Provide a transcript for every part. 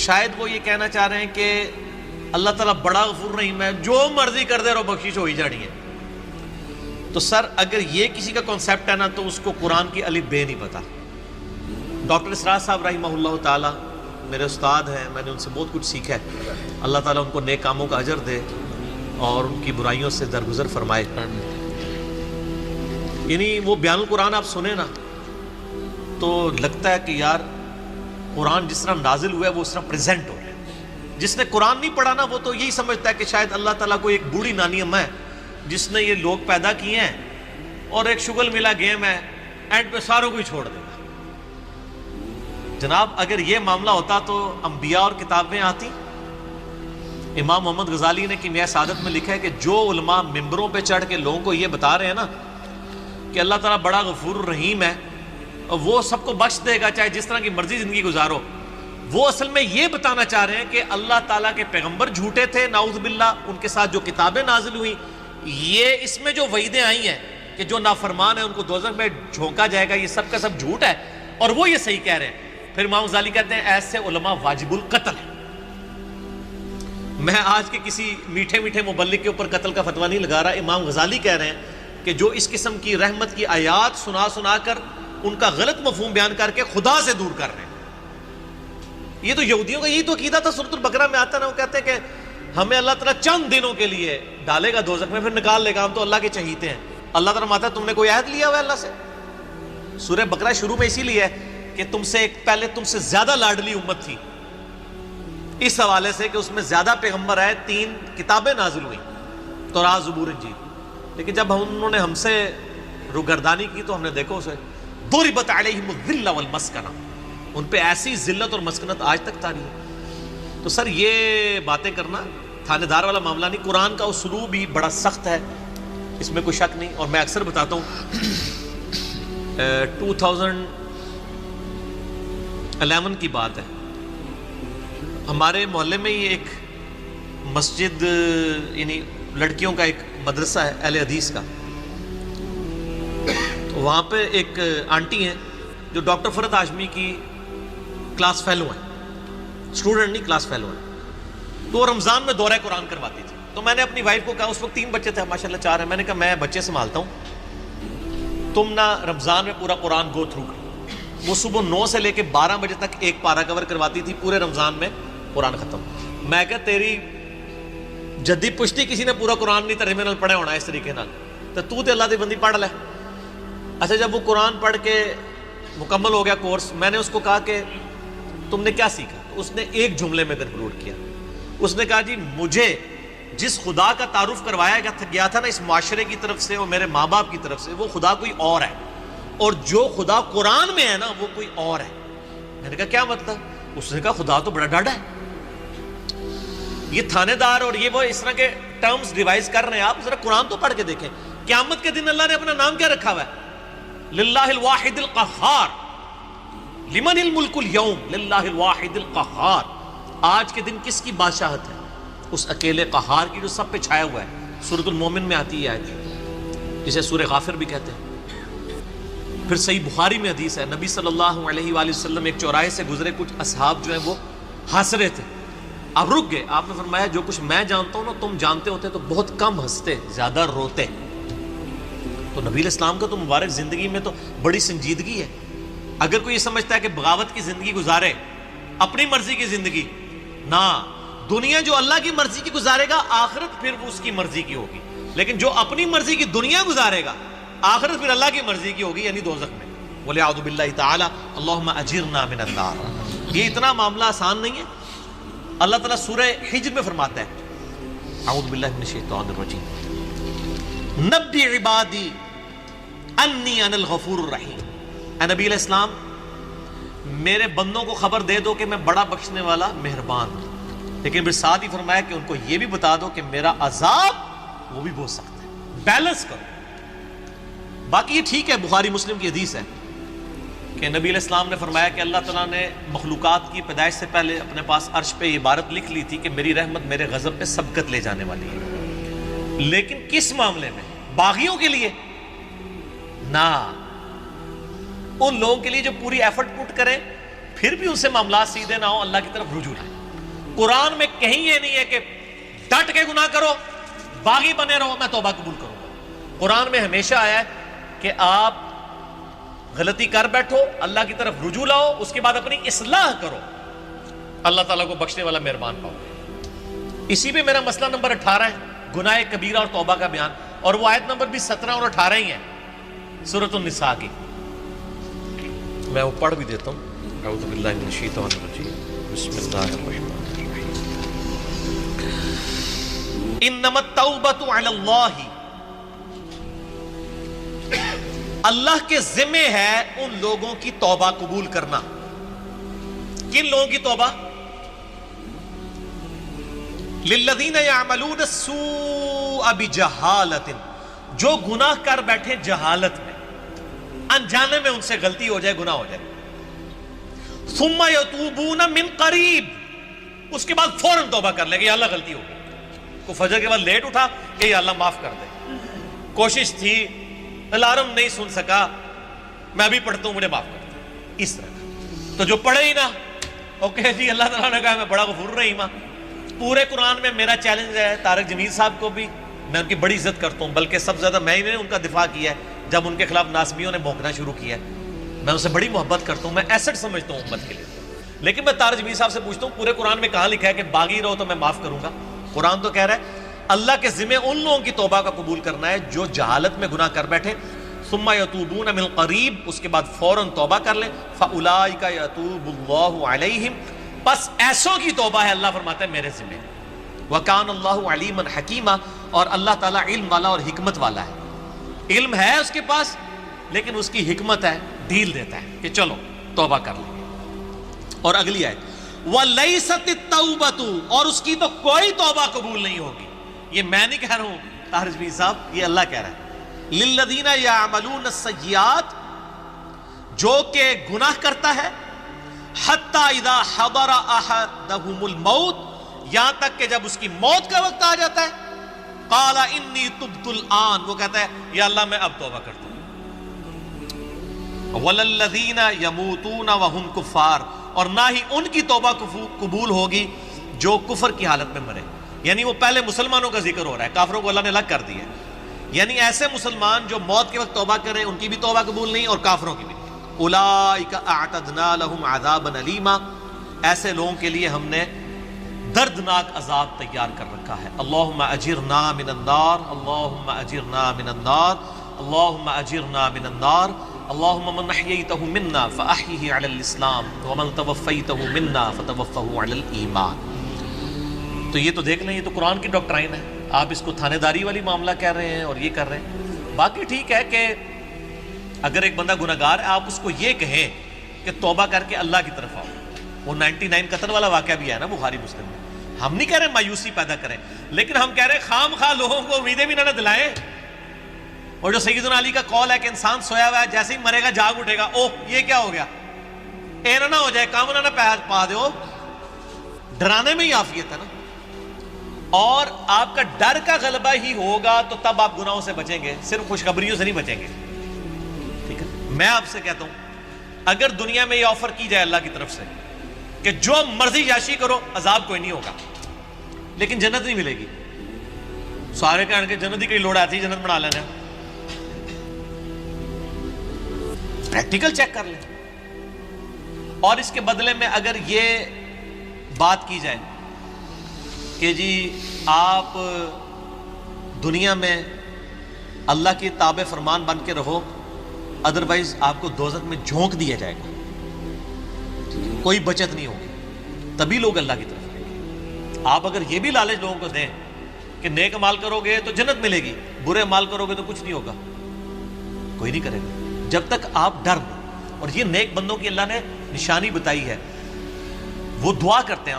شاید وہ یہ کہنا چاہ رہے ہیں کہ اللہ تعالیٰ بڑا غفور رحیم ہے، جو مرضی کر دے رہو بخشش ہو ہی جانی ہے۔ تو سر اگر یہ کسی کا کانسیپٹ ہے نا تو اس کو قرآن کی الف بے نہیں پتا۔ ڈاکٹر اسرار صاحب رحمہ اللہ تعالیٰ میرے استاد ہیں، میں نے ان سے بہت کچھ سیکھا ہے، اللہ تعالیٰ ان کو نیک کاموں کا اجر دے اور ان کی برائیوں سے درگزر فرمائے۔ یعنی وہ بیان القرآن آپ سنیں نا تو لگتا ہے کہ یار قرآن جس طرح نازل ہوا ہے وہ اس طرح پریزنٹ ہو رہا ہے۔ جس نے قرآن نہیں پڑھا نا وہ تو یہی سمجھتا ہے کہ شاید اللہ تعالیٰ کو ایک بوڑھی نانی اماں ہے جس نے یہ لوگ پیدا کیے ہیں اور ایک شغل ملا گیم ہے، اینڈ پہ ساروں کو ہی چھوڑ دے گا۔ جناب اگر یہ معاملہ ہوتا تو انبیاء اور کتابیں آتی۔ امام محمد غزالی نے کیمیائے سعادت میں لکھا ہے کہ جو علماء ممبروں پہ چڑھ کے لوگوں کو یہ بتا رہے ہیں نا کہ اللہ تعالیٰ بڑا غفور الرحیم ہے اور وہ سب کو بخش دے گا چاہے جس طرح کی مرضی زندگی گزارو، وہ اصل میں یہ بتانا چاہ رہے ہیں کہ اللہ تعالیٰ کے پیغمبر جھوٹے تھے نعوذ باللہ، ان کے ساتھ جو کتابیں نازل ہوئیں، یہ اس میں جو وعیدیں آئی ہیں کہ جو نافرمان ہیں ان کو دوزخ میں جھونکا جائے گا، یہ سب کا سب جھوٹ ہے اور وہ یہ صحیح کہہ رہے ہیں۔ پھر امام غزالی کہتے ہیں ایسے علماء واجب القتل ہیں۔ میں آج کے کسی میٹھے میٹھے مبلغ کے اوپر قتل کا فتویٰ نہیں لگا رہا، امام غزالی کہہ رہے ہیں کہ جو اس قسم کی رحمت کی آیات سنا سنا کر ان کا غلط مفہوم بیان کر کے خدا سے دور کر رہے ہیں۔ یہ تو یہودیوں کا یہی تو عقیدہ تھا، سورۃ البقرہ میں آتا نا، وہ کہتے ہیں کہ ہمیں اللہ تعالیٰ چند دنوں کے لیے ڈالے گا دوزخ میں پھر نکال لے گا، ہم تو اللہ کے چہیتے ہیں۔ اللہ تعالیٰ ماتا تم نے کوئی عہد لیا ہوا ہے اللہ سے؟ سورہ بقرہ شروع میں اسی لیے ہے کہ تم سے ایک پہلے تم سے زیادہ لاڈلی امت تھی، اس حوالے سے کہ اس میں زیادہ پیغمبر آئے، 3 کتابیں نازل ہوئیں، تورات، زبور، انجیل۔ لیکن جب انہوں نے ہم سے روگردانی کی تو ہم نے دیکھو اسے ضربت علیہم الذلہ والمسکنہ، ان پہ ایسی ذلت اور مسکنت آج تک طاری ہے۔ تو سر یہ باتیں کرنا تھانے دار والا معاملہ نہیں، قرآن کا اسلوب بھی بڑا سخت ہے، اس میں کوئی شک نہیں۔ اور میں اکثر بتاتا ہوں 2011 کی بات ہے، ہمارے محلے میں ہی ایک مسجد، یعنی لڑکیوں کا ایک مدرسہ ہے اہل حدیث کا، تو وہاں پہ ایک آنٹی ہیں جو ڈاکٹر فرحت ہاشمی کی کلاس فیلو ہیں، اسٹوڈنٹ نہیں کلاس فیلو ہیں، تو وہ رمضان میں دورہ قرآن کرواتی تھی۔ تو میں نے اپنی وائف کو کہا، اس وقت 3 بچے تھے ماشاءاللہ 4 ہیں، میں نے کہا میں بچے سنبھالتا ہوں، تم نہ رمضان میں پورا قرآن گو تھرو کرو۔ وہ صبح 9 سے لے کے 12 بجے تک ایک پارہ کور کرواتی تھی، پورے رمضان میں قرآن ختم۔ میں کہا تیری جدی پشتی کسی نے پورا قرآن نہیں ترجمے نال پڑھا ہونا اس طریقے نال، تو تے اللہ دی بندی پڑھ لے۔ اچھا جب وہ قرآن پڑھ کے مکمل ہو گیا کورس، میں نے اس کو کہا کہ تم نے کیا سیکھا؟ اس نے ایک جملے میں کنکلوڈ کیا، اس نے کہا جی مجھے جس خدا کا تعارف کروایا گیا تھا نا اس معاشرے کی طرف سے اور میرے ماں باپ کی طرف سے، وہ خدا کوئی اور ہے، اور جو خدا قرآن میں ہے نا وہ کوئی اور ہے۔ میں نے کہا کیا مطلب؟ اس نے کہا خدا تو بڑا ڈاڈا ہے۔ یہ تھانے دار اور یہ وہ اس طرح کے ٹرمز ڈیوائز کر رہے ہیں، آپ ذرا قرآن تو پڑھ کے دیکھیں۔ قیامت کے دن اللہ نے اپنا نام کیا رکھا ہوا ہے؟ للہ الواحد القہار، لمن الملک اليوم، للہ الواحد القہار۔ آج کے دن کس کی بادشاہت ہے؟ اس اکیلے قہار کی جو سب پہ چھایا ہوا ہے۔ سورۃ المومن میں آتی ہے آیت، جسے سورہ غافر بھی کہتے ہیں۔ پھر صحیح بخاری میں حدیث ہے، نبی صلی اللہ علیہ وآلہ وسلم ایک چوراہے سے گزرے، کچھ اصحاب جو ہیں وہ ہنس رہے تھے، اب رک گئے۔ آپ نے فرمایا جو کچھ میں جانتا ہوں نا تم جانتے ہوتے تو بہت کم ہنستے، زیادہ روتے۔ تو نبی علیہ السلام کا تو مبارک زندگی میں تو بڑی سنجیدگی ہے۔ اگر کوئی یہ سمجھتا ہے کہ بغاوت کی زندگی گزارے، اپنی مرضی کی زندگی، نہ، دنیا جو اللہ کی مرضی کی گزارے گا آخرت پھر وہ اس کی مرضی کی ہوگی، لیکن جو اپنی مرضی کی دنیا گزارے گا آخرت پھر اللہ کی مرضی کی ہوگی، یعنی دوزخ میں۔ وَلِعَوْذُ بِاللَّهِ تَعَالَى اللَّهُمَّ أَجِرْنَا مِنَ النَّارِ۔ یہ اتنا معاملہ آسان نہیں ہے۔ اللہ تعالیٰ سورہ حجر میں فرماتا ہے، اعوذ باللہ من الشیطان الرجیم، نبی عبادی انی انا الغفور الرحیم۔ اے نبی علیہ السلام میرے بندوں کو خبر دے دو کہ میں بڑا بخشنے والا مہربان ہوں، لیکن پھر ساتھ ہی فرمایا کہ ان کو یہ بھی بتا دو کہ میرا عذاب وہ بھی بہت سخت ہے۔ بیلنس کرو۔ باقی یہ ٹھیک ہے، بخاری مسلم کی حدیث ہے کہ نبی علیہ السلام نے فرمایا کہ اللہ تعالیٰ نے مخلوقات کی پیدائش سے پہلے اپنے پاس عرش پہ یہ عبارت لکھ لی تھی کہ میری رحمت میرے غضب پہ سبقت لے جانے والی ہے، لیکن کس معاملے میں؟ باغیوں کے لیے نہ، ان لوگوں کے لیے جو پوری ایفرٹ پٹ کریں پھر بھی ان سے معاملات سیدھے نہ ہو, اللہ کی طرف رجوع لائیں. قرآن میں کہیں یہ نہیں ہے کہ ڈٹ کے گناہ کرو, باغی بنے رہو, میں توبہ قبول کروں گا. قرآن میں ہمیشہ آیا ہے کہ آپ غلطی کر بیٹھو, اللہ کی طرف رجوع لاؤ, اس کے بعد اپنی اصلاح کرو, اللہ تعالیٰ کو بخشنے والا مہربان پاؤ. اسی پہ میرا مسئلہ نمبر 18 ہے, گناہ کبیرہ اور توبہ کا بیان, اور وہ آیت نمبر بھی 17 اور 18 ہی ہے سورۃ النساء کی. میں وہ پڑھ بھی دیتا ہوں. اعوذ باللہ من الشیطان الرجیم, بسم اللہ الرحمن الرحیم. انما التوبۃ علی اللہ, اللہ کے ذمہ ہے ان لوگوں کی توبہ قبول کرنا. کن لوگوں کی توبہ؟ للذین یعملون السوء بجہالۃ, جو گناہ کر بیٹھے جہالت میں, انجانے میں ان سے غلطی ہو جائے, گناہ ہو جائے. ثم یتوبون من قریب, اس کے بعد فوراً توبہ کر لے کہ یا اللہ غلطی ہو گئی. کو فجر کے بعد لیٹ اٹھا کہ یا اللہ معاف کر دے, کوشش تھی, الارم نہیں سن سکا, میں ابھی پڑھتا ہوں, مجھے معاف کر دے. اس طرح کا تو جو پڑھے ہی نہ, اوکے جی اللہ تعالیٰ نے کہا میں بڑا غفور رحیم. پورے قرآن میں میرا چیلنج ہے طارق جمیل صاحب کو بھی, میں ان کی بڑی عزت کرتا ہوں, بلکہ سب سے زیادہ میں نے ان کا دفاع کیا ہے جب ان کے خلاف ناسبیوں نے بھونکنا شروع کیا ہے. میں ان سے بڑی محبت کرتا ہوں, میں ایسٹ سمجھتا ہوں امت کے لیے. لیکن میں طارق جمیل صاحب سے پوچھتا ہوں, پورے قرآن میں کہاں لکھا ہے کہ باغی رہو تو میں معاف کروں گا؟ قرآن تو کہہ رہا ہے اللہ کے ذمہ ان لوگوں کی توبہ کا قبول کرنا ہے جو جہالت میں گناہ کر بیٹھے. ثم یتوبون من قریب, اس کے بعد فوراً توبہ کر لیں. فاولئک یتوب اللہ علیہم, بس ایسوں کی توبہ ہے, اللہ فرماتا ہے میرے ذمہ. وکان اللہ علیما حکیما, اور اللہ تعالیٰ علم والا اور حکمت والا ہے. علم ہے اس کے پاس, لیکن اس کی حکمت ہے, ڈھیل دیتا ہے کہ چلو توبہ کر لیں. اور اگلی آیت, وَلَيْسَتِ التَّوْبَةُ, اور اس کی تو کوئی توبہ قبول نہیں ہوگی. یہ میں نہیں کہہ رہا ہوں طارق جمیل صاحب, یہ اللہ کہہ رہا ہے. لِلَّذِينَ يَعْمَلُونَ السَّيِّئَاتِ, جو کہ گناہ کرتا ہے, حَتَّى إِذَا حَضَرَ أَحَدَهُمُ الْمَوْتِ, یہاں تک کہ جب اس کی موت کا وقت آ جاتا ہے, قَالَ إِنِّي تُبْتُ الْآنَ, وہ کہتا ہے یا اللہ میں اب توبہ کرتا ہوں. وَلَلَّذِينَ يَمُوتُونَ وَهُمْ كُفَّارٌ, اور نہ ہی ان کی توبہ قبول ہوگی جو کفر کی حالت میں مرے. یعنی وہ پہلے مسلمانوں کا ذکر ہو رہا ہے, کافروں کو اللہ نے الگ کر دیا ہے. یعنی ایسے مسلمان جو موت کے وقت توبہ کریں ان کی بھی توبہ قبول نہیں, اور کافروں کی بھی. اولئک اعتدنا لهم عذابا الیما, ایسے لوگوں کے لیے ہم نے دردناک عذاب تیار کر رکھا ہے. اللہم اجرنا من النار, اللہم اجرنا من النار, اللہم اجرنا من النار. اللہم من احییتہ منا فاحیہ علی الاسلام, ومن توفیتہ منا فتوفہ علی الایمان. تو یہ تو دیکھ لیں, یہ تو قرآن کی ڈاکٹرائن ہے. آپ اس کو تھانے داری والی معاملہ کہہ رہے ہیں اور یہ کر رہے ہیں. باقی ٹھیک ہے کہ اگر ایک بندہ گناہگار ہے, آپ اس کو یہ کہیں کہ توبہ کر کے اللہ کی طرف آؤ. وہ 99 قتل والا واقعہ بھی ہے نا بخاری مسلم میں. ہم نہیں کہہ رہے مایوسی پیدا کریں, لیکن ہم کہہ رہے ہیں خام خواہ لوگوں کو امیدیں بھی نہ دلائیں. اور جو سیدنا علی کا قول ہے کہ انسان سویا ہوا ہے, جیسے ہی مرے گا جاگ اٹھے گا, اوہ یہ کیا ہو گیا, اینا نہ ہو جائے, کام نہ پا دو. ڈرانے میں ہی عافیت ہے نا. اور آپ کا ڈر کا غلبہ ہی ہوگا تو تب آپ گناہوں سے بچیں گے, صرف خوشخبریوں سے نہیں بچیں گے. ٹھیک ہے, میں آپ سے کہتا ہوں اگر دنیا میں یہ آفر کی جائے اللہ کی طرف سے کہ جو مرضی یاشی کرو, عذاب کوئی نہیں ہوگا, لیکن جنت نہیں ملے گی. سارے کہنے کے جنت ہی کئی لوڑ آتی ہے, جنت بنا لینا. پریکٹیکل چیک کر لیں. اور اس کے بدلے میں اگر یہ بات کی جائے کہ جی آپ دنیا میں اللہ کی تابع فرمان بن کے رہو, ادروائز آپ کو دوزخ میں جھونک دیا جائے گا, کوئی بچت نہیں ہوگی, تبھی لوگ اللہ کی طرف آئیں گے. آپ اگر یہ بھی لالچ لوگوں کو دیں کہ نیک عمل کرو گے تو جنت ملے گی, برے عمل کرو گے تو کچھ نہیں ہوگا, کوئی نہیں کرے گا جب تک آپ ڈر لیں. اور یہ نیک بندوں کی اللہ نے نشانی بتائی ہے, وہ دعا کرتے ہیں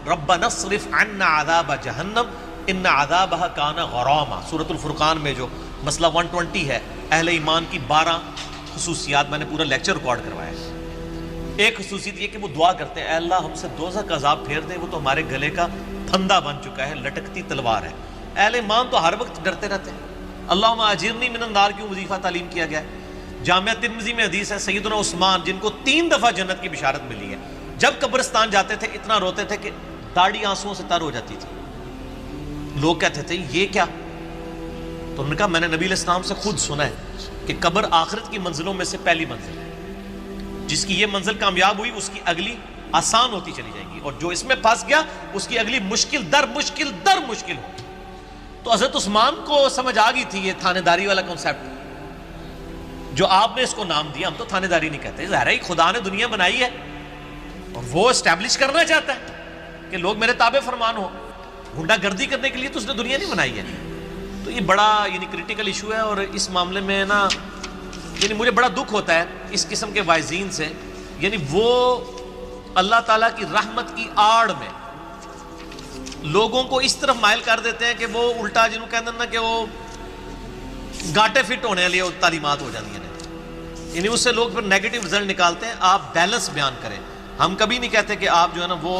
ربنا اصرف عنا عذاب جہنم ان عذابها کان غراما. سورۃ الفرقان میں جو مسئلہ 120 ہے, اہل ایمان کی 12 خصوصیات, میں نے پورا لیکچر ریکارڈ کروایا ہے. ایک خصوصیت یہ کہ وہ دعا کرتے ہیں اے اللہ ہم سے دوزخ کا عذاب پھیر دے, وہ تو ہمارے گلے کا پھندا بن چکا ہے, لٹکتی تلوار ہے. اہل ایمان تو ہر وقت ڈرتے رہتے ہیں. اللہم اجرنی من النار کیوں وظیفہ تعلیم کیا گیا ہے؟ جامعہ ترمذی میں حدیث ہے سیدنا عثمان جن کو 3 دفعہ جنت کی بشارت ملی ہے، جب قبرستان جاتے تھے اتنا روتے تھے کہ داڑھی آنسوؤں سے تر ہو جاتی تھی۔ لوگ کہتے تھے یہ کیا؟ تو انہوں نے کہا میں نے نبی علیہ السلام سے خود سنا ہے کہ قبر آخرت کی منزلوں میں سے پہلی منزل ہے، جس کی یہ منزل کامیاب ہوئی اس کی اگلی آسان ہوتی چلی جائے گی، اور جو اس میں پھنس گیا اس کی اگلی مشکل در مشکل ہو۔ تو حضرت عثمان کو سمجھ آ گئی تھی یہ تھانے داری والا کنسیپٹ جو آپ نے اس کو نام دیا۔ ہم تو تھانے داری نہیں کہتے، ظاہر ہے خدا نے دنیا بنائی ہے اور وہ اسٹیبلش کرنا چاہتا ہے کہ لوگ میرے تابع فرمان ہو، گنڈا گردی کرنے کے لیے تو اس نے دنیا نہیں بنائی ہے۔ تو یہ بڑا کریٹیکل ایشو ہے، اور اس معاملے میں نا مجھے بڑا دکھ ہوتا ہے اس قسم کے وائزین سے، وہ اللہ تعالیٰ کی رحمت کی آڑ میں لوگوں کو اس طرف مائل کر دیتے ہیں کہ وہ الٹا جنہوں کہتے ہیں نا کہ وہ گاٹے فٹ ہونے والی تعلیمات ہو جاتی ہیں، اس سے لوگ پھر نیگیٹو رزلٹ نکالتے ہیں۔ آپ بیلنس بیان کریں، ہم کبھی نہیں کہتے کہ آپ جو ہے نا وہ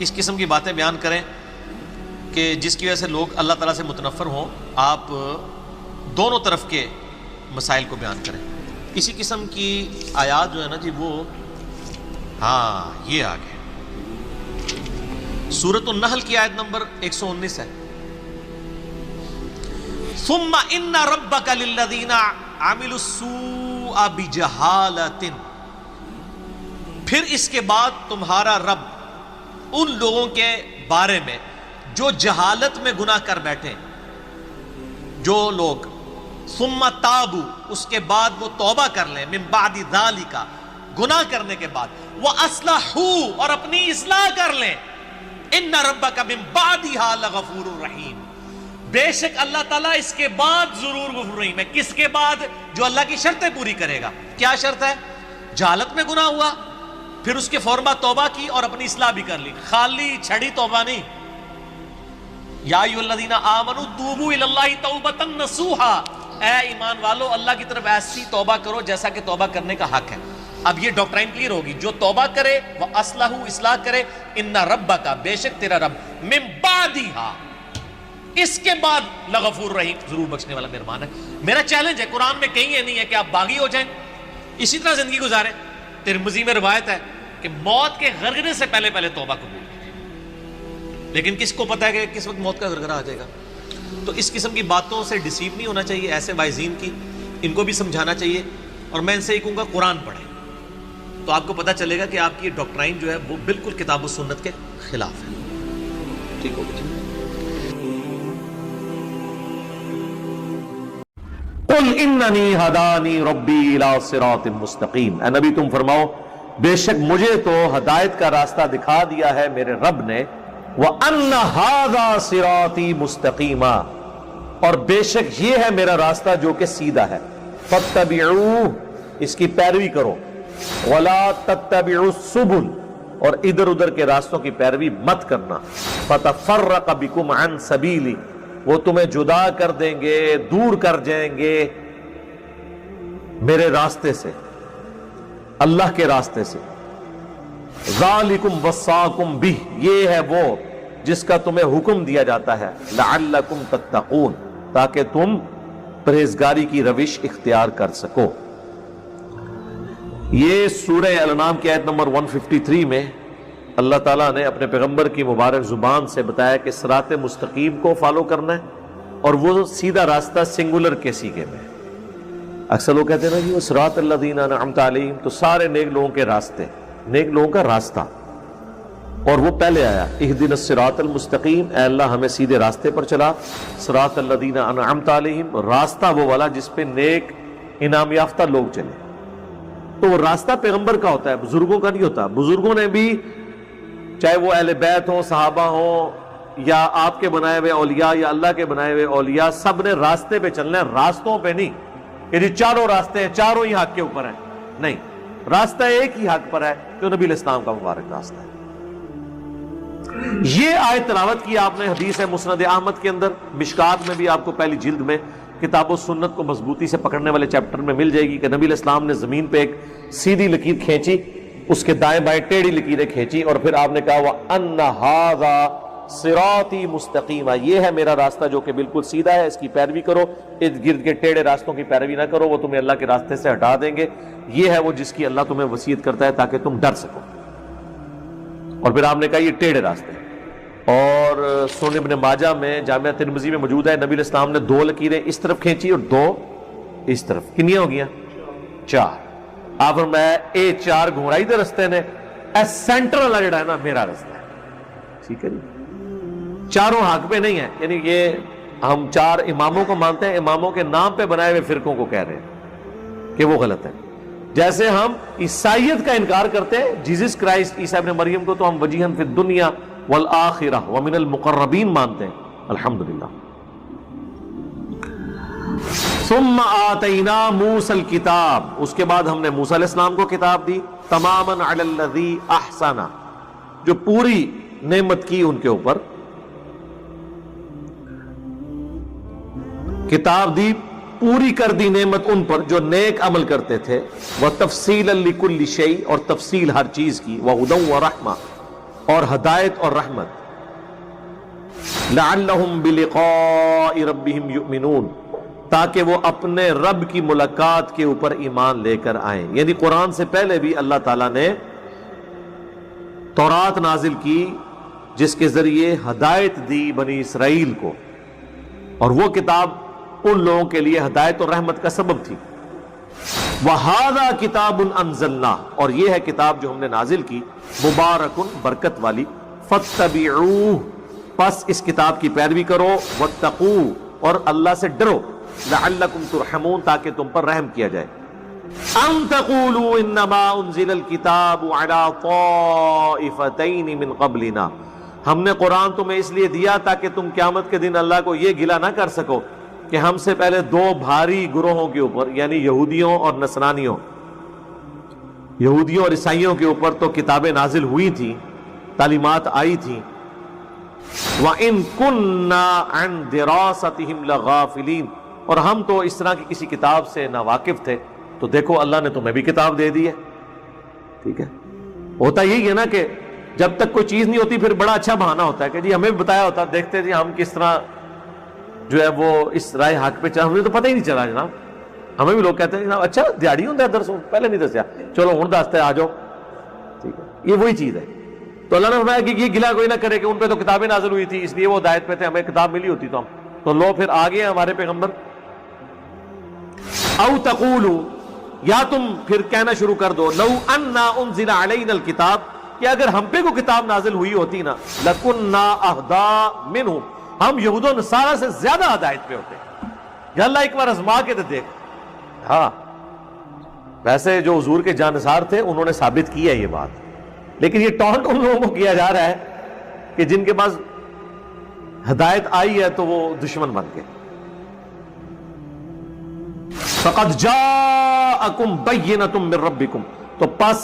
اس قسم کی باتیں بیان کریں کہ جس کی وجہ سے لوگ اللہ تعالیٰ سے متنفر ہوں۔ آپ دونوں طرف کے مسائل کو بیان کریں۔ اسی قسم کی آیات جو ہے نا وہ یہ آگے سورۃ النحل کی آیت نمبر 119 ہے، ثم ان ربک للذین عملوا السوء بجہالۃ، پھر اس کے بعد تمہارا رب ان لوگوں کے بارے میں جو جہالت میں گناہ کر بیٹھے، جو لوگ ثم تابوا اس کے بعد وہ توبہ کر لیں، من بعد ذالک گناہ کرنے کے بعد، واصلحوا اور اپنی اصلاح کر لیں، ان ربک من بعدھا لغفور رحیم، بے شک اللہ تعالیٰ اس کے بعد ضرور غفور رحیم ہے۔ کس کے بعد؟ جو اللہ کی شرطیں پوری کرے گا۔ کیا شرط ہے؟ جہالت میں گناہ ہوا، پھر اس کے فوراً بعد توبہ کی اور اپنی اصلاح بھی کر لی، خالی چھڑی توبہ نہیں۔ یا ایھا الذین آمنوا توبوا الی اللہ توبۃ نصوحا، اے ایمان والو اللہ کی طرف ایسی توبہ کرو جیسا کہ توبہ کرنے کا حق ہے۔ اب یہ ڈاکٹرائن کلیئر ہوگی، جو توبہ کرے وہ اصلاح کرے، ان ربک بے شک تیرا رب من بعدھا اس کے بعد لغفور رحیم ضرور بخشنے والا مہربان ہے۔ میرا چیلنج ہے، قرآن میں کہیں یہ نہیں ہے کہ آپ باغی ہو جائیں اسی طرح زندگی گزاریں۔ ترمذی میں روایت ہے کہ موت کے غرغرے سے پہلے توبہ قبول، لیکن کس کو پتا ہے کہ کس وقت موت کا غرغرہ آ جائے گا؟ تو اس قسم کی باتوں سے ڈیسیو نہیں ہونا چاہیے، ایسے وائزین کی ان کو بھی سمجھانا چاہیے، اور میں ان سے یہ کہوں گا قرآن پڑھیں تو آپ کو پتہ چلے گا کہ آپ کی ڈاکٹرائن جو ہے وہ بالکل کتاب و سنت کے خلاف ہے۔ ٹھیک ہوگا؟ قل اننی ہدانی ربی الی صراط مستقیم، اے نبی تم فرماؤ بے شک مجھے تو ہدایت کا راستہ دکھا دیا ہے میرے رب نے، وَأَنَّ هَذَا صِرَاطِي مُسْتَقِيمًا، اور بے شک یہ ہے میرا راستہ جو کہ سیدھا ہے، فَاتَّبِعُوهُ اس کی پیروی کرو، وَلَا تَتَّبِعُوا السُّبُلَ اور ادھر ادھر کے راستوں کی پیروی مت کرنا، فَتَفَرَّقَ بِكُمْ عَنْ سَبِيلِي وہ تمہیں جدا کر دیں گے، دور کر جائیں گے میرے راستے سے، اللہ کے راستے سے۔ ذالکم وصاکم بہ یہ ہے وہ جس کا تمہیں حکم دیا جاتا ہے، لعلکم تتقون تاکہ تم پرہیزگاری کی روش اختیار کر سکو۔ یہ سورہ الانعام کی آیت نمبر 153 میں اللہ تعالیٰ نے اپنے پیغمبر کی مبارک زبان سے بتایا کہ صراط مستقیم کو فالو کرنا ہے، اور وہ سیدھا راستہ سنگولر کے سیغے میں۔ اکثر لوگ کہتے ہیں نا وہ صراط الذین انعمت علیہم، تو سارے نیک لوگوں کے راستے، نیک لوگوں کا راستہ، اور وہ پہلے آیا اہدنا الصراط المستقیم، اے اللہ ہمیں سیدھے راستے پر چلا، صراط الذین انعمت علیہم راستہ وہ والا جس پہ نیک انعام یافتہ لوگ چلے۔ تو وہ راستہ پیغمبر کا ہوتا ہے، بزرگوں کا نہیں ہوتا۔ بزرگوں نے بھی چاہے وہ اہل بیت ہوں، صحابہ ہوں، یا آپ کے بنائے ہوئے اولیاء یا اللہ کے بنائے ہوئے اولیاء، سب نے راستے پہ چلنا ہے، راستوں پہ نہیں کہ جی چاروں راستے ہیں، چاروں ہی حق کے اوپر ہیں، نہیں، راستہ ایک ہی حق پر ہے جو نبی علیہ السلام کا مبارک راستہ ہے۔ یہ آیت تلاوت کی آپ نے، حدیث ہے مسند احمد کے اندر، مشکات میں بھی آپ کو پہلی جلد میں کتاب و سنت کو مضبوطی سے پکڑنے والے چیپٹر میں مل جائے گی کہ نبی علیہ السلام نے زمین پہ ایک سیدھی لکیر کھینچی، اس کے دائیں بائیں ٹیڑھی لکیریں کھینچی، اور پھر آپ نے کہا وَأَنَّ هَذَا صراطی مستقیمہ، یہ ہے میرا راستہ جو کہ بالکل سیدھا ہے، اس کی پیروی کرو، ارد گرد کے ٹیڑھے راستوں کی پیروی نہ کرو، وہ تمہیں اللہ کے راستے سے ہٹا دیں گے۔ یہ ہے وہ جس کی اللہ تمہیں وصیت کرتا ہے تاکہ تم ڈر سکو۔ اور پھر آپ نے کہا یہ ٹیڑھے راستے ہیں۔ اور سنن ابن ماجہ میں، جامعہ ترمذی میں موجود ہے، نبی علیہ السلام نے 2 لکیریں اس طرف کھینچی اور 2 اس طرف، کنیاں ہو گیا 4۔ آپ فرمایا اے 4 گھمرائی دے رستے نے، اے سینٹر والا جڑا ہے نا میرا رستہ ہے، ٹھیک ہے جی، چاروں حق پہ نہیں ہے۔ یعنی یہ ہم 4 اماموں کو مانتے ہیں، اماموں کے نام پہ بنائے ہوئے فرقوں کو کہہ رہے ہیں کہ وہ غلط ہے۔ جیسے ہم عیسائیت کا انکار کرتے ہیں، جیزس کرائسٹ عیسیٰ ابن مریم کو تو ہم وجیہاً فی الدنیا والآخرہ ومن المقربین مانتے ہیں، الحمدللہ۔ ثم آتینا موسیٰ الکتاب، اس کے بعد ہم نے موسیٰ علیہ السلام کو کتاب دی، تماماً علی الذی احسن، جو پوری نعمت کی ان کے اوپر، کتاب دی پوری کر دی نعمت ان پر جو نیک عمل کرتے تھے، وتفصیلا لکل شیء، اور تفصیل ہر چیز کی، وہدی ورحمہ، اور ہدایت اور رحمت، لعلہم بلقاء ربہم یؤمنون، تاکہ وہ اپنے رب کی ملاقات کے اوپر ایمان لے کر آئیں۔ یعنی قرآن سے پہلے بھی اللہ تعالیٰ نے تورات نازل کی جس کے ذریعے ہدایت دی بنی اسرائیل کو، اور وہ کتاب ان لوگوں کے لیے ہدایت اور رحمت کا سبب تھی۔ وَهَذَا كِتَابٌ أَنزَلْنَاهُ، اور یہ ہے کتاب جو ہم نے نازل کی، مبارکن، برکت والی، فَاتَّبِعُوهُ، پس اس کتاب کی پیروی کرو، وَاتَّقُوهُ، اور اللہ سے ڈرو، لَعَلَّكُمْ تُرْحَمُونَ، تاکہ تم پر رحم کیا جائے۔ أَن تَقُولُوا إِنَّمَا أُنزِلَ الْكِتَابُ عَلَى طَائِفَتَيْنِ مِن قَبْلِنَا، ہم نے قرآن تمہیں اس لیے دیا تاکہ تم قیامت کے دن اللہ کو یہ گلہ نہ کر سکو کہ ہم سے پہلے 2 بھاری گروہوں کے اوپر، یعنی یہودیوں اور نصرانیوں، یہودیوں اور عیسائیوں کے اوپر تو کتابیں نازل ہوئی تھیں، تعلیمات آئی تھیں۔ وَإِن كُنَّا عَن دِرَاسَتِهِمْ لَغَافِلِينَ، اور ہم تو اس طرح کی کسی کتاب سے ناواقف تھے، تو دیکھو اللہ نے تمہیں بھی کتاب دے دی ہے، ٹھیک ہے۔ ہوتا یہی ہے نا کہ جب تک کوئی چیز نہیں ہوتی پھر بڑا اچھا بہانہ ہوتا ہے کہ جی ہمیں بھی بتایا ہوتا، دیکھتے جی ہم کس طرح جو ہے وہ اس رائے حق پہ چلا، ہمیں تو پتہ ہی نہیں چلا جناب۔ ہمیں بھی لوگ کہتے ہیں جناب اچھا دیہڑی ہوں درس پہلے نہیں دسیا، چلو ہوں دستے آ جاؤ، ٹھیک ہے، یہ وہی چیز ہے۔ تو اللہ نے فرمایا کہ یہ گلہ کوئی نہ کرے کہ ان پہ تو کتابیں نازل ہوئی تھی اس لیے وہ ہدایت پہ تھے، ہمیں کتاب ملی ہوتی تو لو پھر آگے ہمارے پیغمبر۔ او تقولوا، یا تم پھر کہنا شروع کر دو، لو انا انزل علینا الکتاب، کہ اگر ہم پہ کوئی کتاب نازل ہوئی ہوتی نا، لکننا اہدی منہم، ہم یہود و نصارہ سے زیادہ ہدایت پہ ہوتے۔ یا اللہ ایک بار آزما کے تو دیکھ۔ ہاں ویسے جو حضور کے جانثار تھے انہوں نے ثابت کی ہے یہ بات، لیکن یہ ٹونٹ ان لوگوں کو کیا جا رہا ہے کہ جن کے پاس ہدایت آئی ہے تو وہ دشمن بن گئے۔ فقد جاءکم بینۃ من ربکم، تو پس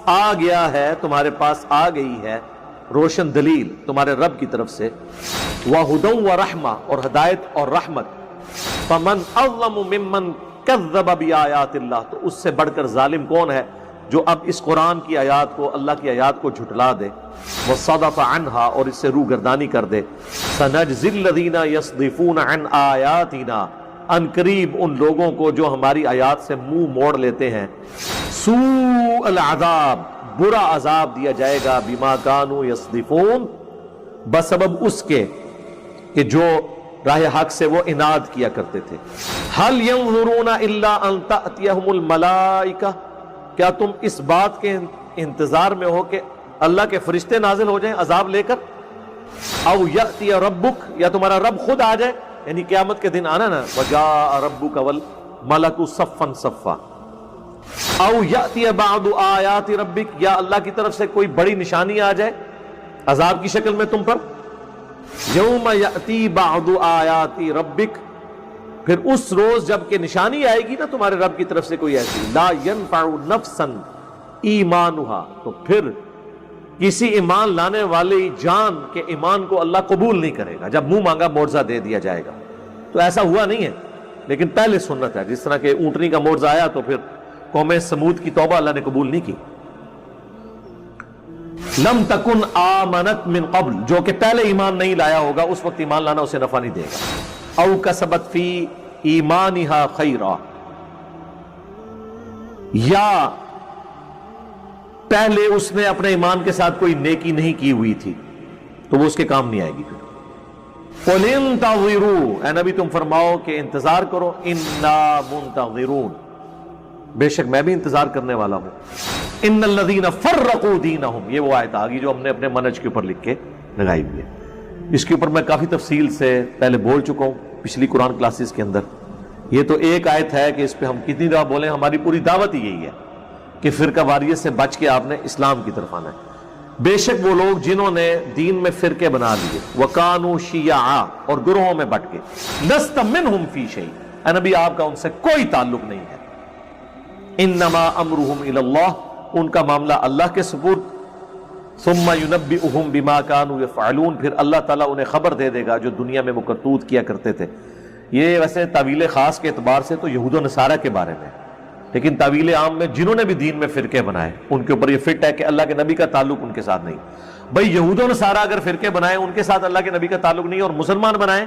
آ گیا ہے تمہارے پاس، آ گئی ہے روشن دلیل تمہارے رب کی طرف سے، وَہُدًى وَرَحْمَةً، اور ہدایت اور رحمت۔ فَمَنْ أَظْلَمُ مِمَّنْ كَذَّبَ بِآيَاتِ اللَّهِ، تو اس سے بڑھ کر ظالم کون ہے جو اب اس قرآن کی آیات کو، اللہ کی آیات کو جھٹلا دے، وَصَدَفَ عَنْهَا، اور اس سے روگردانی کر دے۔ سَنَجْزِي الَّذِينَ يَصْدِفُونَ عَنْ آيَاتِنَا، ان قریب ان لوگوں کو جو ہماری آیات سے منہ موڑ لیتے ہیں، سوء العذاب، برا عذاب دیا جائے گا، بما کانوا یصدفون، بسبب اس کے کہ جو راہ حق سے وہ عناد کیا کرتے تھے۔ هل ينظرون الا ان تأتيهم الملائکہ، کیا تم اس بات کے انتظار میں ہو کہ اللہ کے فرشتے نازل ہو جائیں عذاب لے کر؟ او یأتی ربک، یا تمہارا رب خود آ جائے، یعنی قیامت کے دن آنا نا، وجاء ربک والملک صفا صفا، او یأتی بعض آیات ربک، یا اللہ کی طرف سے کوئی بڑی نشانی آ جائے عذاب کی شکل میں تم پر۔ یوم یأتی بعض آیات ربک، پھر اس روز جب کہ نشانی آئے گی نا تمہارے رب کی طرف سے کوئی ایسی، لا ينفع نفسا ایمانها، تو پھر کسی ایمان لانے والی جان کے ایمان کو اللہ قبول نہیں کرے گا جب منہ مانگا معجزہ دے دیا جائے گا۔ تو ایسا ہوا نہیں ہے، لیکن پہلے سنت ہے، جس طرح کہ اونٹنی کا معجزہ آیا تو پھر قوم سمود کی توبہ اللہ نے قبول نہیں کی۔ لم تکن آمنت من قبل، جو کہ پہلے ایمان نہیں لایا ہوگا اس وقت ایمان لانا اسے نفع نہیں دے گا. او کسبت فی ایمانہا خیرا، یا پہلے اس نے اپنے ایمان کے ساتھ کوئی نیکی نہیں کی ہوئی تھی تو وہ اس کے کام نہیں آئے گی. قل انتظروا، اے نبی تم فرماؤ کہ انتظار کرو، انا منتظرون، بے شک میں بھی انتظار کرنے والا ہوں. ان الذین فرقوا دینہم، یہ وہ آیت آگی جو ہم نے اپنے منہج کے اوپر لکھ کے لگائی ہوئی ہے. اس کے اوپر میں کافی تفصیل سے پہلے بول چکا ہوں پچھلی قرآن کلاسز کے اندر. یہ تو ایک آیت ہے کہ اس پہ ہم کتنی دفعہ بولیں، ہماری پوری دعوت ہی یہی ہے کہ فرقہ واریت سے بچ کے آپ نے اسلام کی طرف آنا ہے. بے شک وہ لوگ جنہوں نے دین میں فرقے بنا لیے، وَكَانُوا شِيَعًا، اور گروہوں میں بٹ کے، لَسْتَ مِنْهُمْ فِي شَيْءٍ، اے نبی آپ کا ان سے کوئی تعلق نہیں ہے. انما امرهم الى اللہ، ان کا معاملہ اللہ کے سپرد. ثم ينبئهم بما كانوا يفعلون، پھر اللہ تعالیٰ انہیں خبر دے دے گا جو دنیا میں وہ کرتوت کیا کرتے تھے. یہ ویسے تعویل خاص کے اعتبار سے تو یہود و نصارہ کے بارے میں، لیکن تعویل عام میں جنہوں نے بھی دین میں فرقے بنائے ان کے اوپر یہ فٹ ہے کہ اللہ کے نبی کا تعلق ان کے ساتھ نہیں. بھئی یہود و نصارہ اگر فرقے بنائے ان کے ساتھ اللہ کے نبی کا تعلق نہیں اور مسلمان بنائے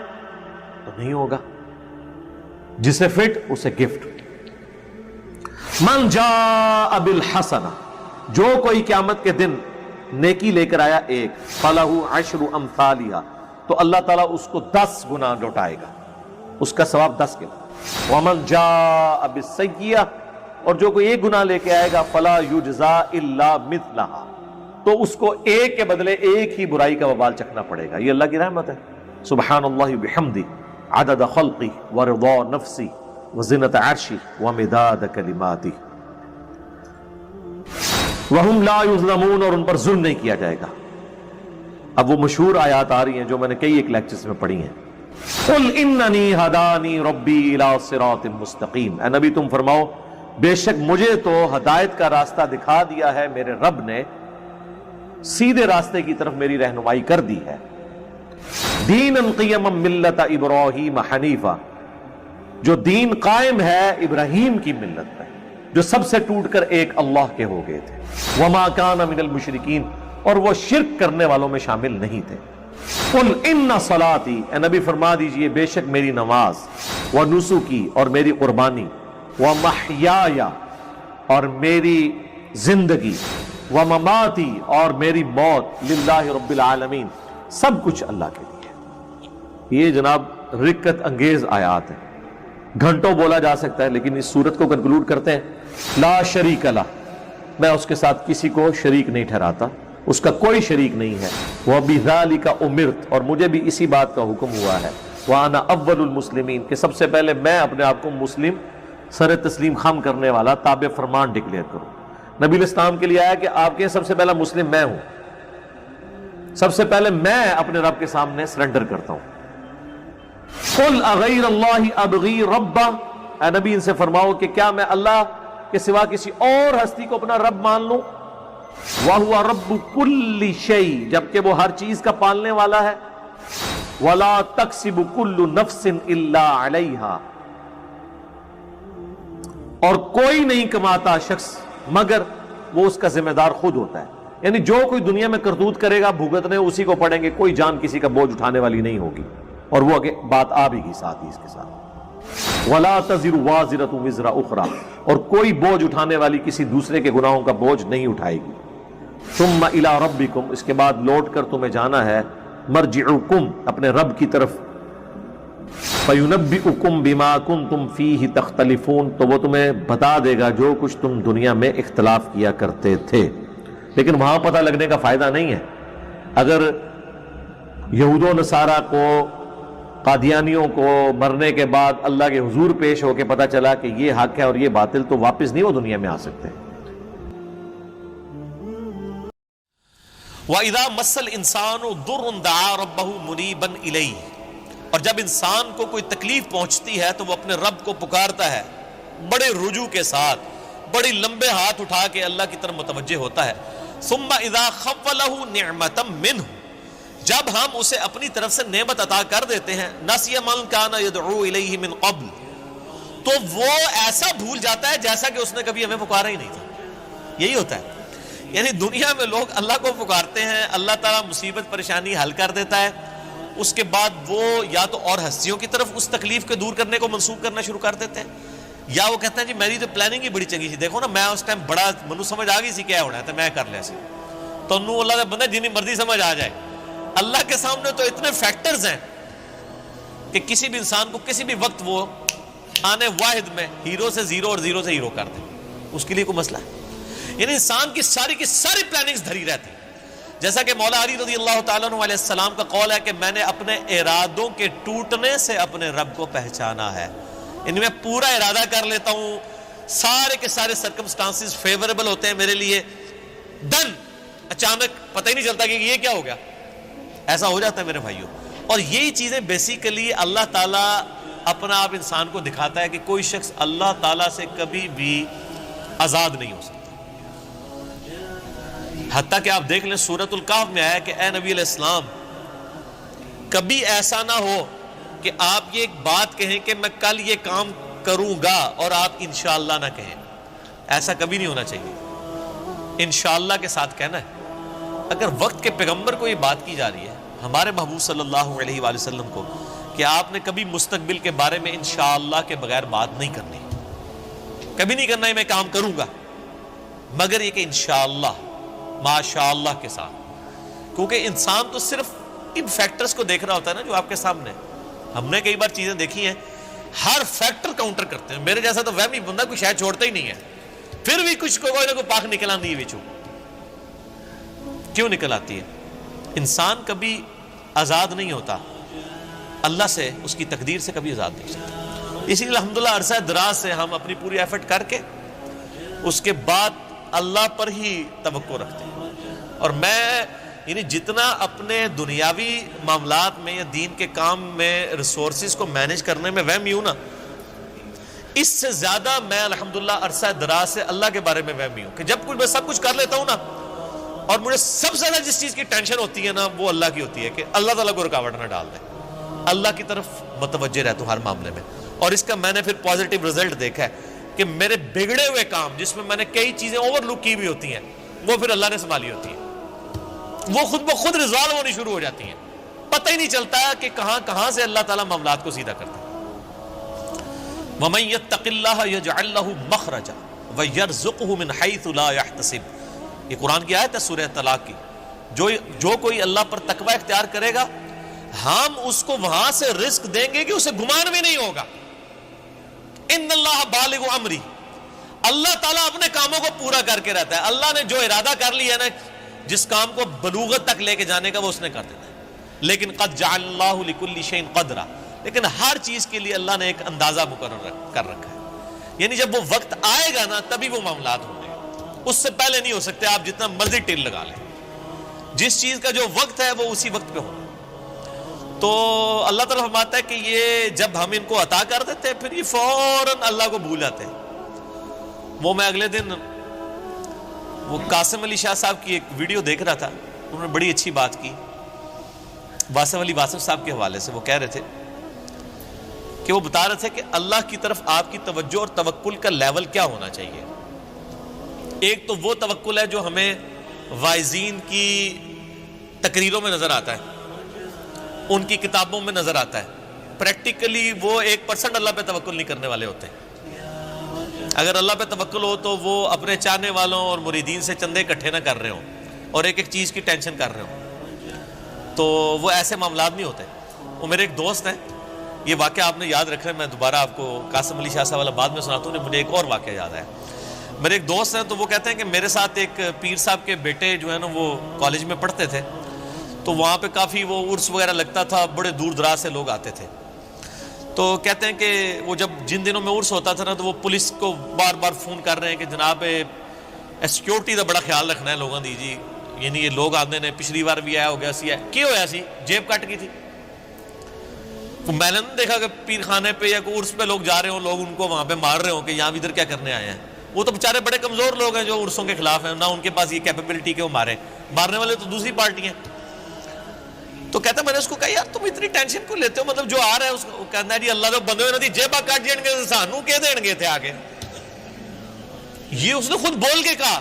تو نہیں ہوگا. جسے فٹ اسے گفٹ. من جاء بالحسنہ، جو کوئی قیامت کے دن نیکی لے کر آیا ایک، فَلَهُ عَشْرُ أَمْثَالِهَا، تو اللہ تعالیٰ اس کو 10 گنا لوٹائے گا، اس کا ثواب 10 کے. وَمَنْ جَاءَ بِالسَّيِّئَةِ، اور جو کوئی ایک گناہ لے کے آئے گا، فَلَا يُجْزَى إِلَّا مِثْلَهَا، تو اس کو ایک کے بدلے ایک ہی برائی کا وبال چکھنا پڑے گا. یہ اللہ کی رحمت ہے. سبحان اللہ بحمدہ عدد خلقہ ورضا نفسی وزنت عرشی ومداد کلماتی. وہم لا یظلمون، اور ان پر ظلم نہیں کیا جائے گا. اب وہ مشہور آیات آ رہی ہیں جو میں نے کئی ایک لیکچرز میں پڑھی ہیں. قل اننی ہدانی ربی الی صراط مستقیم، اے نبی تم فرماؤ بے شک مجھے تو ہدایت کا راستہ دکھا دیا ہے میرے رب نے، سیدھے راستے کی طرف میری رہنمائی کر دی ہے. دینا قیما ملت ابراہیم حنیفہ، جو دین قائم ہے ابراہیم کی ملت پہ، جو سب سے ٹوٹ کر ایک اللہ کے ہو گئے تھے. وما کان من المشرکین، اور وہ شرک کرنے والوں میں شامل نہیں تھے. قل ان صلاتی، اے نبی فرما دیجئے بے شک میری نماز، ونسکی، اور میری قربانی، ومحیای، اور میری زندگی، ومماتی، اور میری موت، للہ رب العالمین، سب کچھ اللہ کے لیے. یہ جناب رکت انگیز آیات ہیں، گھنٹوں بولا جا سکتا ہے، لیکن اس صورت کو کنکلوڈ کرتے ہیں لا شریک لہ، میں اس کے ساتھ کسی کو شریک نہیں ٹھہراتا، اس کا کوئی شریک نہیں ہے. وَبِذَلِكَ أُمِرْتُ، اور مجھے بھی اسی بات کا حکم ہوا ہے. وَأَنَا أَوَّلُ الْمُسْلِمِينَ، کہ سب سے پہلے میں اپنے آپ کو مسلم، سر تسلیم خم کرنے والا، تابع فرمان ڈکلیئر کروں. نبی الاسلام کے لیے آیا کہ آپ کے سب سے پہلا مسلم میں ہوں، سب سے پہلے میں اپنے رب کے سامنے سرنڈر کرتا ہوں. قُلْ أَغَيْرَ اللَّهِ أَبْغِي رَبًّا، اے نبی ان سے فرماؤ کہ کیا میں اللہ کے سوا کسی اور ہستی کو اپنا رب مان لوں. وَهُوَ رَبُّ كُلِّ شَيْءٍ، جبکہ وہ ہر چیز کا پالنے والا ہے. وَلَا تَكْسِبُ كُلُّ نَفْسٍ إِلَّا عَلَيْهَا، اور کوئی نہیں کماتا شخص مگر وہ اس کا ذمہ دار خود ہوتا ہے. یعنی جو کوئی دنیا میں کرتوت کرے گا بھگتنے اسی کو پڑیں گے، کوئی جان کسی کا بوجھ اٹھانے والی نہیں ہوگی. اور وہ آگے بات آ بھی گئی ساتھ ہی اس کے ساتھ. وَلَا تَزِرُ وَازِرَةٌ وِزْرَ أُخْرَى، اور کوئی بوجھ اٹھانے والی کسی دوسرے کے گناہوں کا بوجھ نہیں اٹھائے گی. ثُمَّ إِلَىٰ رَبِّكُمْ، اس کے بعد لوٹ کر تمہیں جانا ہے مرجعکم، اپنے رب کی طرف. فَيُنَبِّئُكُمْ بِمَا كُنْتُمْ فِيهِ تَخْتَلِفُونَ، تو وہ تمہیں بتا دے گا جو کچھ تم دنیا میں اختلاف کیا کرتے تھے. لیکن وہاں پتہ لگنے کا فائدہ نہیں ہے. اگر یہود و نصارہ کو، قادیانیوں کو مرنے کے بعد اللہ کے حضور پیش ہو کے پتہ چلا کہ یہ حق ہے اور یہ باطل، تو واپس نہیں وہ دنیا میں آ سکتے. وَإِذَا مَسَّ الْإِنسَانُ ضُرٌّ دَعَا رَبَّهُ مُنِيبًا إِلَيْهِ، اور جب انسان کو کوئی تکلیف پہنچتی ہے تو وہ اپنے رب کو پکارتا ہے بڑے رجوع کے ساتھ، بڑی لمبے ہاتھ اٹھا کے اللہ کی طرف متوجہ ہوتا ہے. ثُمَّ إِذَا خَوَّلَهُ نِعْمَةً مِّنْهُ، جب ہم اسے اپنی طرف سے نعمت عطا کر دیتے ہیں، نَسِيَ مَن كَانَ يَدْعُو إِلَيْهِ مِن قَبْلُ، تو وہ ایسا بھول جاتا ہے جیسا کہ اس نے کبھی ہمیں پکارا ہی نہیں تھا. یہی ہوتا ہے. یعنی دنیا میں لوگ اللہ کو پکارتے ہیں، اللہ تعالیٰ مصیبت پریشانی حل کر دیتا ہے، اس کے بعد وہ یا تو اور ہستیوں کی طرف اس تکلیف کو دور کرنے کو منسوخ کرنا شروع کر دیتے ہیں، یا وہ کہتے ہیں جی میری تو پلاننگ ہی بڑی چنگی سی، دیکھو نا میں اس ٹائم بڑا منو سمجھ آ گئی سی کیا ہونا ہے تو میں کر لیا سی، تو انہوں اللہ نے بندہ جنی مرضی سمجھ آ جائے۔ اللہ کے سامنے تو اتنے فیکٹرز ہیں کہ کسی بھی انسان کو کسی بھی وقت وہ آنے واحد میں ہیرو سے زیرو اور زیرو سے ہیرو کر دے، اس کے لیے کوئی مسئلہ ہے؟ یعنی انسان کی ساری پلاننگز دھری رہتی ہیں، جیسا کہ مولا علی رضی اللہ تعالیٰ عنہ علیہ السلام کا قول ہے کہ میں نے اپنے ارادوں کے ٹوٹنے سے اپنے رب کو پہچانا ہے، یعنی میں پورا ارادہ کر لیتا ہوں، سارے کے سارے سرکمسٹانسز فیوریبل ہوتے ہیں میرے لیے، ڈن، اچانک پتہ ہی نہیں چلتا کہ یہ کیا ہو گیا، ایسا ہو جاتا ہے میرے بھائیوں۔ اور یہی چیزیں بیسیکلی اللہ تعالیٰ اپنا آپ انسان کو دکھاتا ہے کہ کوئی شخص اللہ تعالیٰ سے کبھی بھی آزاد نہیں ہو سکتا، حتیٰ کہ آپ دیکھ لیں سورۃ الکہف میں آیا کہ اے نبی علیہ السلام کبھی ایسا نہ ہو کہ آپ یہ ایک بات کہیں کہ میں کل یہ کام کروں گا اور آپ انشاءاللہ نہ کہیں، ایسا کبھی نہیں ہونا چاہیے، انشاءاللہ کے ساتھ کہنا ہے۔ اگر وقت کے پیغمبر کو یہ بات کی جا رہی ہے، ہمارے محبوب صلی اللہ علیہ وآلہ وسلم کو، کہ آپ نے کبھی مستقبل کے بارے میں انشاءاللہ کے بغیر بات نہیں کرنی، کبھی نہیں کرنا ہے میں کام کروں گا، مگر یہ کہ انشاءاللہ ماشاءاللہ کے ساتھ، کیونکہ انسان تو صرف ان فیکٹرز کو دیکھ رہا ہوتا ہے نا جو آپ کے سامنے، ہم نے کئی بار چیزیں دیکھی ہیں ہر فیکٹر کاؤنٹر کرتے ہیں، میرے جیسا تو وہمی بندہ کوئی شاید چھوڑتا ہی نہیں ہے، پھر بھی کچھ کوئی نہ کوئی پاک نکل آتی ہے بچوں، کیوں نکل آتی ہے؟ انسان کبھی آزاد نہیں ہوتا اللہ سے، اس کی تقدیر سے کبھی آزاد نہیں ہوتا، اسی لیے الحمدللہ عرصہ دراز سے ہم اپنی پوری ایفرٹ کر کے اس کے بعد اللہ پر ہی توقع رکھتے ہیں، اور میں یعنی جتنا اپنے دنیاوی معاملات میں یا دین کے کام میں ریسورسز کو مینیج کرنے میں وہمی ہوں نا، اس سے زیادہ میں الحمدللہ عرصہ دراز سے اللہ کے بارے میں وہمی ہوں کہ جب کچھ میں سب کچھ کر لیتا ہوں نا، اور مجھے سب سے زیادہ جس چیز کی ٹینشن ہوتی ہے نا وہ اللہ کی ہوتی ہے کہ اللہ تعالیٰ کو رکاوٹ نہ ڈال دے، اللہ کی طرف متوجہ رہتا ہوں ہر معاملے میں، اور اس کا میں نے پھر پازیٹیو رزلٹ دیکھا ہے کہ میرے بگڑے ہوئے کام جس میں میں نے کئی چیزیں اوور لک کی ہوئی ہوتی ہیں وہ پھر اللہ نے سنبھالی ہوتی ہیں، وہ خود بخود ریزالو ہونی شروع ہو جاتی ہیں، پتہ ہی نہیں چلتا کہ کہاں سے اللہ تعالیٰ معاملات کو سیدھا کرتا ہے۔ وَمَن يَتَّقِ اللَّهَ يَجْعَل لَّهُ مَخْرَجًا وَيَرْزُقْهُ مِنْ حَيْثُ لَا يَحْتَسِبُ، یہ قرآن کی آیت ہے سورہ طلاق کی، جو کوئی اللہ پر تقوی اختیار کرے گا ہم اس کو وہاں سے رزق دیں گے کہ اسے گمان بھی نہیں ہوگا۔ ان اللہ بالغ امری، اللہ تعالیٰ اپنے کاموں کو پورا کر کے رہتا ہے، اللہ نے جو ارادہ کر لیا نا جس کام کو بلوغت تک لے کے جانے کا وہ اس نے کر دیتا ہے، لیکن قد جعل اللہ لکل شیء قدرا، لیکن ہر چیز کے لیے اللہ نے ایک اندازہ مقرر کر رکھا ہے، یعنی جب وہ وقت آئے گا نا تبھی وہ معاملات ہوں گے، اس سے پہلے نہیں ہو سکتے، آپ جتنا مرضی ٹل لگا لیں، جس چیز کا جو وقت ہے وہ اسی وقت پہ ہونا۔ تو اللہ تعالیٰ فرماتا ہے کہ یہ جب ہم ان کو عطا کر دیتے ہیں پھر یہ فوراً اللہ کو بھول جاتے ہیں۔ وہ میں اگلے دن وہ قاسم علی شاہ صاحب کی ایک ویڈیو دیکھ رہا تھا، انہوں نے بڑی اچھی بات کی واسف علی واسف صاحب کے حوالے سے، وہ کہہ رہے تھے کہ وہ بتا رہے تھے کہ اللہ کی طرف آپ کی توجہ اور توکل کا لیول کیا ہونا چاہیے۔ ایک تو وہ توکل ہے جو ہمیں واعظین کی تقریروں میں نظر آتا ہے، ان کی کتابوں میں نظر آتا ہے، پریکٹیکلی وہ 1% اللہ پہ توکل نہیں کرنے والے ہوتے ہیں۔ اگر اللہ پہ توکل ہو تو وہ اپنے چاہنے والوں اور مریدین سے چندے اکٹھے نہ کر رہے ہوں اور ایک ایک چیز کی ٹینشن کر رہے ہوں، تو وہ ایسے معاملات نہیں ہوتے۔ وہ میرے ایک دوست ہیں، یہ واقعہ آپ نے یاد رکھنا ہے، میں دوبارہ آپ کو قاسم علی شاہ صاحب والا بعد میں سناتا ہوں، مجھے ایک اور واقعہ یاد ہے۔ میرے ایک دوست ہیں تو وہ کہتے ہیں کہ میرے ساتھ ایک پیر صاحب کے بیٹے جو ہے نا وہ کالج میں پڑھتے تھے، تو وہاں پہ کافی وہ عرس وغیرہ لگتا تھا، بڑے دور دراز سے لوگ آتے تھے، تو کہتے ہیں کہ وہ جب جن دنوں میں عرس ہوتا تھا نا تو وہ پولیس کو بار بار فون کر رہے ہیں کہ جناب سیکیورٹی کا بڑا خیال رکھنا ہے لوگوں دی جی، یعنی یہ لوگ آتے ہیں، پچھلی بار بھی آیا ہو گیا سی ہے کی ہویا سی جیب کٹ گئی تھی۔ میں نے دیکھا کہ پیر خانے پہ یا کوئی عرس پہ لوگ جا رہے ہوں، لوگ ان کو وہاں پہ مار رہے ہوں کہ یہاں ادھر کیا کرنے آئے ہیں، وہ تو بیچارے بڑے کمزور لوگ ہیں جو عرسوں کے خلاف ہیں، نہ ان کے پاس یہ کیپیبلٹی کہ وہ مارنے والے تو دوسری پارٹی ہیں۔ تو کہتا ہے میں نے اس کو کہا یار تم اتنی ٹینشن کیوں لیتے ہو، مطلب جو آ رہا ہے اس کو کہنا ہے جی اللہ تو بندے ہوئے جیبا کٹ جائیں گے سانو کہہ دیں گے تھے آگے، یہ اس نے خود بول کے کہا۔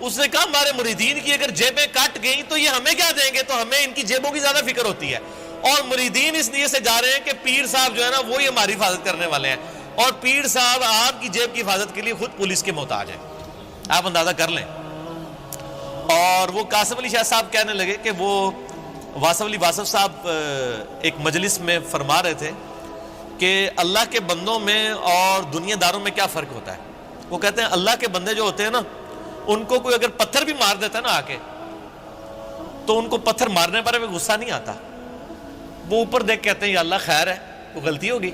اس نے کہا ہمارے مریدین کی اگر جیبیں کٹ گئیں تو یہ ہمیں کیا دیں گے، تو ہمیں ان کی جیبوں کی زیادہ فکر ہوتی ہے، اور مریدین اس لیے سے جا رہے ہیں کہ پیر صاحب جو ہے نا وہی ہماری حفاظت کرنے والے ہیں، اور پیر صاحب آپ کی جیب کی حفاظت کے لیے خود پولیس کے محتاج ہیں، آپ اندازہ کر لیں۔ اور وہ قاسم علی شاہ صاحب کہنے لگے کہ وہ واصف علی واصف صاحب ایک مجلس میں فرما رہے تھے کہ اللہ کے بندوں میں اور دنیا داروں میں کیا فرق ہوتا ہے۔ وہ کہتے ہیں اللہ کے بندے جو ہوتے ہیں نا، ان کو کوئی اگر پتھر بھی مار دیتا ہے نا آ کے، تو ان کو پتھر مارنے پر بھی غصہ نہیں آتا، وہ اوپر دیکھ کہتے ہیں یا اللہ خیر ہے، وہ غلطی ہوگی،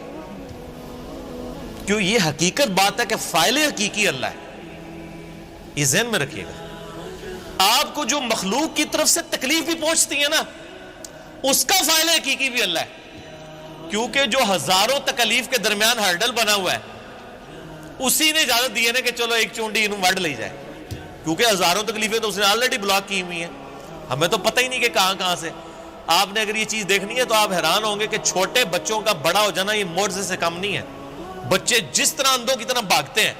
کیوں؟ یہ حقیقت بات ہے کہ فاعل حقیقی اللہ ہے، یہ ذہن میں رکھیے گا۔ آپ کو جو مخلوق کی طرف سے تکلیف بھی پہنچتی ہے نا، اس کا فاعل حقیقی بھی اللہ ہے، کیونکہ جو ہزاروں تکلیف کے درمیان ہرڈل بنا ہوا ہے اسی نے اجازت دی ہے نا کہ چلو ایک چونڈی انہوں وڈ لے جائے، کیونکہ ہزاروں تکلیفیں تو اس نے آلریڈی بلاک کی ہوئی ہیں، ہمیں تو پتہ ہی نہیں کہ کہاں کہاں سے۔ آپ نے اگر یہ چیز دیکھنی ہے تو آپ حیران ہوں گے کہ چھوٹے بچوں کا بڑا ہو جانا یہ معجزے سے کم نہیں ہے۔ بچے جس طرح اندھوں کی طرح بھاگتے ہیں،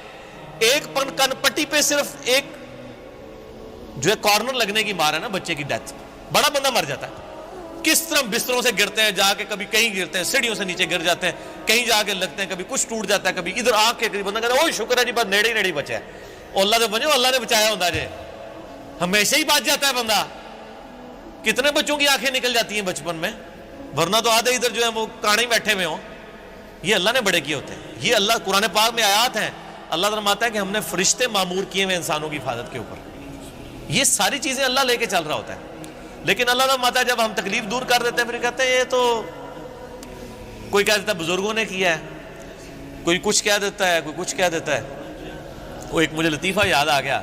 ایک کن پٹی پہ صرف ایک جو ہے کارنر لگنے کی مار ہے نا بچے کی ڈیتھ، بڑا بندہ مر جاتا ہے۔ کس طرح بستروں سے گرتے ہیں، جا کے کبھی کہیں گرتے ہیں، سیڑھیوں سے نیچے گر جاتے ہیں، کہیں جا کے لگتے ہیں، کبھی کچھ ٹوٹ جاتا ہے، کبھی ادھر آنکھ کے قریب بندہ کہتا ہے اوہ شکر ہے جی بس نیڑے ہی نیڑے بچا ہے، اور اللہ سے بنو اللہ نے بچایا ہوتا ہے، ہمیشہ ہی بچ جاتا ہے بندہ۔ کتنے بچوں کی آنکھیں نکل جاتی ہیں بچپن میں، ورنہ تو آدھے ادھر جو ہے وہ کانے بیٹھے ہوئے ہوں، یہ اللہ نے بڑے کیے ہوتے ہیں۔ یہ اللہ قرآن پاک میں آیات ہیں، اللہ فرماتا ہے کہ ہم نے فرشتے معمور کیے ہوئے انسانوں کی حفاظت کے اوپر، یہ ساری چیزیں اللہ لے کے چل رہا ہوتا ہے۔ لیکن اللہ فرماتا ہے جب ہم تکلیف دور کر دیتے ہیں پھر کہتے ہیں یہ تو کوئی کہہ دیتا ہے بزرگوں نے کیا ہے، کوئی کچھ کہہ دیتا ہے، کوئی کچھ کہہ دیتا ہے۔ وہ ایک مجھے لطیفہ یاد آ گیا،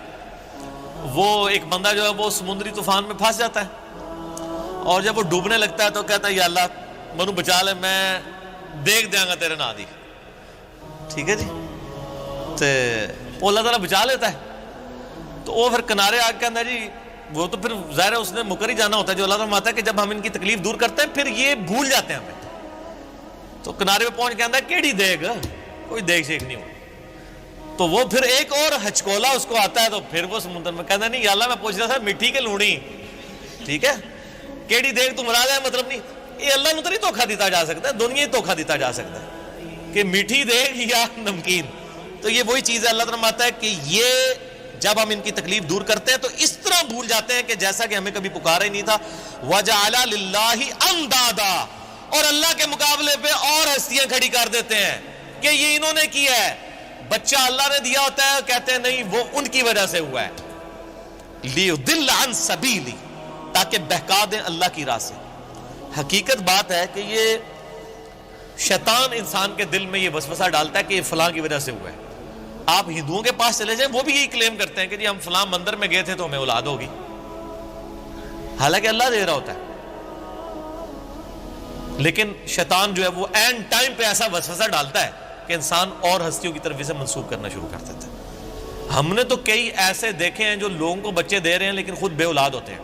وہ ایک بندہ جو ہے وہ سمندری طوفان میں پھنس جاتا ہے، اور جب وہ ڈوبنے لگتا ہے تو کہتا ہے یا اللہ منو بچا لے، میں دیکھ دیا گا تیرے نا دی، ٹھیک ہے جی، تو اللہ تعالیٰ بچا لیتا ہے۔ تو وہ پھر کنارے آ کے کہتا ہے جی، وہ تو پھر ظاہر ہے اس نے مکر ہی جانا ہوتا ہے، جو اللہ تعالیٰ ماتا ہے کہ جب ہم ان کی تکلیف دور کرتے ہیں پھر یہ بھول جاتے ہیں ہمیں۔ تو کنارے پہ پہنچ کے کہتا ہے کیڑی دیکھ، کوئی دیکھ شیک نہیں ہو۔ تو وہ پھر ایک اور ہچکولا اس کو آتا ہے، تو پھر وہ سمندر میں کہتا ہے نہیں یا اللہ میں پوچھ رہا تھا مٹھی کے لونی، ٹھیک ہے، کیڑی دیکھ تو مراد ہے، مطلب نہیں، یہ اللہ نے تو نہیں دھوکھا دیتا جا سکتا ہے، دنیا ہی دھوکھا دیتا جا سکتا ہے کہ میٹھی دیکھ یا نمکین۔ تو یہ وہی چیز ہے، اللہ تعالیٰ فرماتا ہے کہ یہ جب ہم ان کی تکلیف دور کرتے ہیں تو اس طرح بھول جاتے ہیں کہ جیسا کہ ہمیں کبھی پکارا ہی نہیں تھا۔ وَجَعَلَ لِلَّهِ أَنْدَادًا، اور اللہ کے مقابلے پہ اور ہستیاں کھڑی کر دیتے ہیں کہ یہ انہوں نے کیا ہے۔ بچہ اللہ نے دیا ہوتا ہے، کہتے ہیں نہیں وہ ان کی وجہ سے ہوا ہے، لِيُضِلَّ عَنْ سَبِيلِ، تاکہ بہکا دیں اللہ کی راہ سے۔ حقیقت بات ہے کہ یہ شیطان انسان کے دل میں یہ وسوسہ ڈالتا ہے کہ یہ فلاں کی وجہ سے ہوا ہے۔ آپ ہندوؤں کے پاس چلے جائیں، وہ بھی یہی کلیم کرتے ہیں کہ جی ہم فلاں مندر میں گئے تھے تو ہمیں اولاد ہوگی، حالانکہ اللہ دے رہا ہوتا ہے۔ لیکن شیطان جو ہے وہ اینڈ ٹائم پہ ایسا وسوسہ ڈالتا ہے کہ انسان اور ہستیوں کی طرف اسے منسوخ کرنا شروع کر دیتا ہے۔ ہم نے تو کئی ایسے دیکھے ہیں جو لوگوں کو بچے دے رہے ہیں لیکن خود بے اولاد ہوتے ہیں،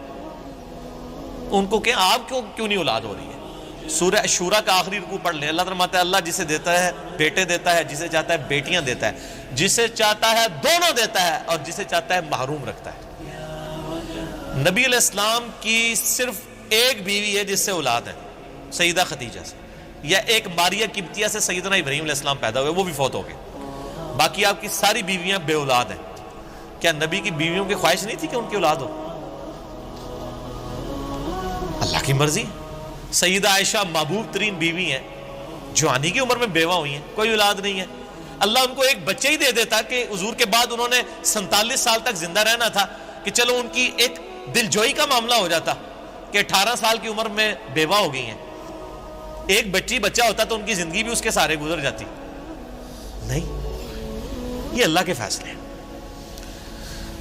ان کو کہ آپ کیوں نہیں اولاد ہو رہی ہے؟ سورہ شورا کا آخری رکوع پڑھ لیں، اللہ فرماتا ہے اللہ جسے دیتا ہے بیٹے دیتا ہے، جسے چاہتا ہے بیٹیاں دیتا ہے، جسے چاہتا ہے دونوں دیتا ہے، اور جسے چاہتا ہے محروم رکھتا ہے۔ نبی علیہ السلام کی صرف ایک بیوی ہے جس سے اولاد ہے، سیدہ خدیجہ سے، یا ایک ماریہ قبطیہ سے سیدنا ابراہیم علیہ السلام پیدا ہوئے، وہ بھی فوت ہو گئے، باقی آپ کی ساری بیویاں بے اولاد ہیں۔ کیا نبی کی بیویوں کی خواہش نہیں تھی کہ ان کی اولاد ہو؟ اللہ کی مرضی۔ سیدہ عائشہ محبوب ترین بیوی ہیں، جوانی کی عمر میں بیوہ ہوئی ہیں، کوئی اولاد نہیں ہے، اللہ ان کو ایک بچے ہی دے دیتا کہ حضور کے بعد انہوں نے 47 سال تک زندہ رہنا تھا، کہ چلو ان کی ایک دل جوئی کا معاملہ ہو جاتا کہ 18 سال کی عمر میں بیوہ ہو گئی ہیں، ایک بچہ ہوتا تو ان کی زندگی بھی اس کے سارے گزر جاتی۔ نہیں، یہ اللہ کے فیصلے ہیں۔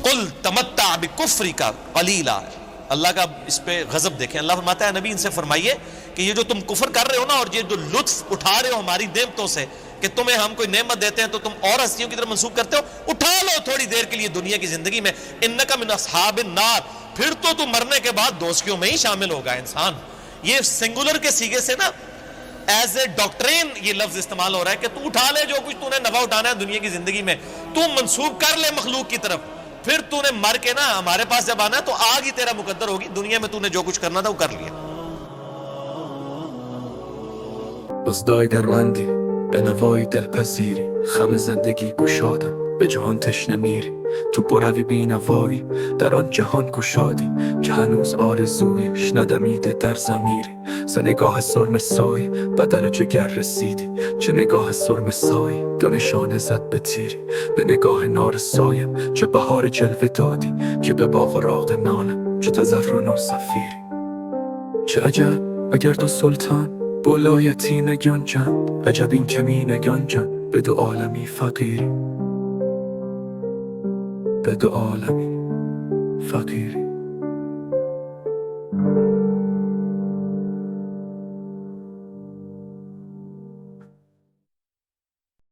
قُلْ تَمَتَّعْ بِكُفْرِكَ قَلِيلًا، اللہ کا اس پہ غضب دیکھیں، اللہ فرماتا ہے نبی ان سے فرمائیے کہ یہ جو تم کفر کر رہے ہو نا، اور یہ جو لطف اٹھا رہے ہو ہماری نعمتوں سے، کہ تمہیں ہم کوئی نعمت دیتے ہیں تو تم اور ہستیوں کی طرف منسوخ کرتے ہو، اٹھا لو تھوڑی دیر کے لیے دنیا کی زندگی میں، انک من اصحاب النار، پھر تو تم مرنے کے بعد دوزخیوں میں ہی شامل ہوگا انسان۔ یہ سنگولر کے سیغے سے نا ایز اے ڈاکٹرین یہ لفظ استعمال ہو رہا ہے کہ تو اٹھا لے جو کچھ تو نے نفع اٹھانا ہے دنیا کی زندگی میں، تو منسوخ کر لے مخلوق کی طرف، پھر تو نے مر کے نا ہمارے پاس جب آنا تو آگ ہی تیرا مقدر ہوگی، دنیا میں تو نے جو کچھ کرنا تھا وہ کر لیا. بازدای درمندی به نوای دلپذیری، خم زندگی گشادم به جهان تشنه میری. تو بروی بینوایی در آن جهان گشادی که هنوز آرزویش ندمیده در ضمیری. ز نگاه سرمه سایی بدن جگر رسیدی، چه نگاه سرمه سایی دو نشانه زد به تیری. به نگاه نارسایم چه بهار جلوه دادی که به باغ راغ نانم چه تزرع نوصفیری. چه عجب اگر تو سلطان بولایتی نگنجند، عجب این کمی نگنجند به دو عالمی فقیری، به دو عالمی فقیری.